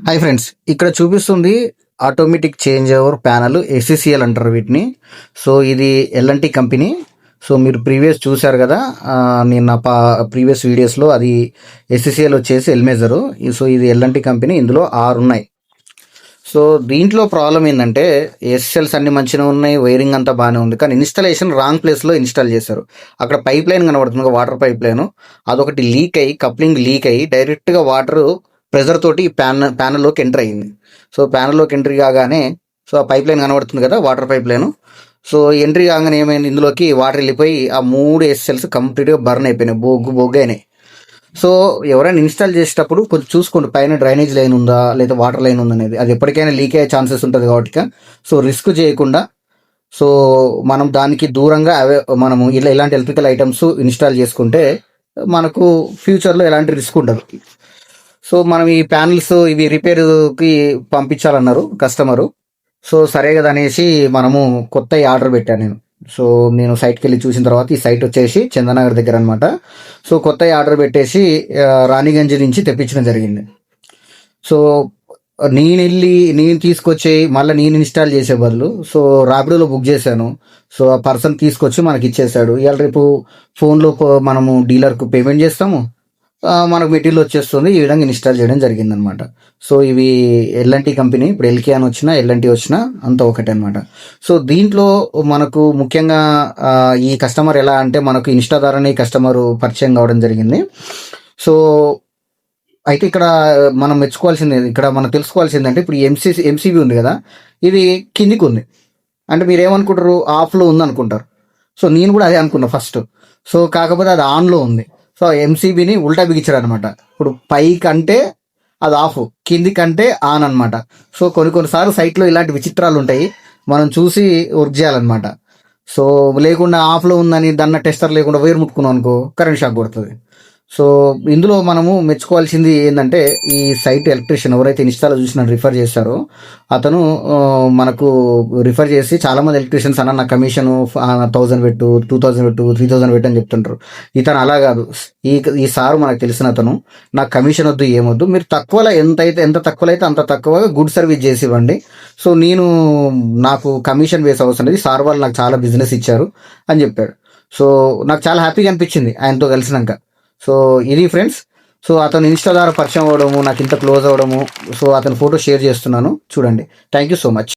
Hi friends, ఇక్కడ చూపిస్తుంది automatic change over panel SCCL అంటారు వీటిని. సో ఇది ఎల్ఎన్టీ కంపెనీ. సో మీరు ప్రీవియస్ చూశారు కదా, నేను నా ప్రీవియస్ వీడియోస్లో అది ఎస్సిసిఎల్ వచ్చేసి ఎల్మేజరు. సో ఇది ఎల్ఎన్టీ కంపెనీ, ఇందులో 6 ఉన్నాయి. సో దీంట్లో ప్రాబ్లం ఏంటంటే ఎస్ఎల్స్ అన్ని మంచిగా ఉన్నాయి, వైరింగ్ అంతా బాగానే ఉంది, కానీ ఇన్స్టాలేషన్ రాంగ్ ప్లేస్లో ఇన్స్టాల్ చేశారు. అక్కడ పైప్ లైన్ కనబడుతుంది, వాటర్ పైప్ లైన్, అదొకటి లీక్ అయ్యి కప్లింగ్ లీక్ అయ్యి డైరెక్ట్గా వాటర్ ప్రెజర్ తోటి ప్యానల్లోకి ఎంటర్ అయ్యింది. సో ప్యానల్లోకి ఎంట్రీ కాగానే, సో ఆ పైప్ లైన్ కనబడుతుంది కదా, water pipe line. So entry కాగానే ఏమైంది, ఇందులోకి వాటర్ వెళ్ళిపోయి ఆ 3 ఎస్ఎల్స్ కంప్లీట్గా బర్న్ అయిపోయినాయి, బొగ్గు అయినాయి. సో ఎవరైనా ఇన్స్టాల్ చేసేటప్పుడు కొంచెం చూసుకోండి, పైన డ్రైనేజ్ లైన్ ఉందా లేదా వాటర్ లైన్ ఉందా అనేది. అది ఎప్పటికైనా లీక్ అయ్యే ఛాన్సెస్ ఉంటుంది కాబట్టి, సో రిస్క్ చేయకుండా, సో మనం దానికి దూరంగా మనము ఇలాంటి ఎలక్ట్రికల్ ఐటమ్స్ ఇన్స్టాల్ చేసుకుంటే మనకు ఫ్యూచర్లో ఎలాంటి రిస్క్ ఉండదు. సో మనం ఈ ప్యానల్స్ ఇవి రిపేర్కి పంపించాలన్నారు కస్టమరు. సో సరే కదా అనేసి మనము కొత్త ఆర్డర్ పెట్టాను నేను. సో నేను సైట్కి వెళ్ళి చూసిన తర్వాత, ఈ సైట్ వచ్చేసి చందనగర్ దగ్గర అనమాట. సో కొత్త ఆర్డర్ పెట్టేసి రాణిగంజ్ నుంచి తెప్పించడం జరిగింది. సో నేను తీసుకొచ్చి మళ్ళీ నేను ఇన్స్టాల్ చేసే బదులు, సో ర్యాపిడోలో బుక్ చేశాను. సో ఆ పర్సన్ తీసుకొచ్చి మనకి ఇచ్చేసాడు. ఇవాళ రేపు ఫోన్లో మనము డీలర్కు పేమెంట్ చేస్తాము, మనకు మెటీరియల్ వచ్చేస్తుంది. ఈ విధంగా ఇన్స్టాల్ చేయడం జరిగిందనమాట. సో ఇవి ఎల్ఎన్టీ కంపెనీ. ఇప్పుడు ఎల్కే అని వచ్చినా ఎల్ఎన్టీ వచ్చినా అంత ఒకటే అనమాట. సో దీంట్లో మనకు ముఖ్యంగా ఈ కస్టమర్ ఎలా అంటే, మనకు ఇన్స్టా ద్వారానే ఈ కస్టమర్ పరిచయం కావడం జరిగింది. సో అయితే ఇక్కడ మనం మెచ్చుకోవాల్సింది, ఇక్కడ మనం తెలుసుకోవాల్సిందంటే, ఇప్పుడు ఎంసీబీ ఉంది కదా, ఇది కిందికి ఉంది అంటే మీరు ఏమనుకుంటారు, ఆఫ్లో ఉంది అనుకుంటారు. సో నేను కూడా అదే అనుకున్నా ఫస్ట్. సో కాకపోతే అది ఆన్లో ఉంది. సో ఎంసీబీని ఉల్టా బిగించారు అనమాట. ఇప్పుడు పై కంటే అది ఆఫ్, కింది కంటే ఆన్ అనమాట. సో కొన్నిసార్లు సైట్లో ఇలాంటి విచిత్రాలు ఉంటాయి, మనం చూసి వర్క్ చేయాలన్నమాట. సో లేకుండా ఆఫ్లో ఉందని దాన్న టెస్టర్ లేకుండా వైర్ ముట్టుకున్నాం అనుకో, కరెంట్ షాక్ కొడుతుంది. సో ఇందులో మనము మెచ్చుకోవాల్సింది ఏంటంటే, ఈ సైట్ ఎలక్ట్రీషియన్ ఎవరైతే ఇన్స్టాలో చూసి రిఫర్ చేశారో అతను మనకు రిఫర్ చేసి, చాలామంది ఎలక్ట్రీషియన్స్ అన్న నా కమిషన్ 1000 పెట్టు, 2000 పెట్టు, 3000 పెట్టు అని చెప్తుంటారు. ఇతను అలా కాదు. ఈ సారు మనకు తెలిసిన అతను, నాకు కమిషన్ వద్దు, ఏమొద్దు, మీరు తక్కువలో ఎంత తక్కువలో అయితే అంత తక్కువగా గుడ్ సర్వీస్ చేసి ఇవ్వండి. సో నాకు కమిషన్ బేస్ అవసరం లేదు, సార్ వాళ్ళు నాకు చాలా బిజినెస్ ఇచ్చారు అని చెప్పాడు. సో నాకు చాలా హ్యాపీగా అనిపించింది ఆయనతో కలిసినాక. సో ఇది ఫ్రెండ్స్. సో అతను ఇన్స్టా ద్వారా పరిచయం అవ్వడము, నాకు ఇంత క్లోజ్ అవ్వడము, సో అతని ఫోటో షేర్ చేస్తున్నాను, చూడండి. Thank you so much.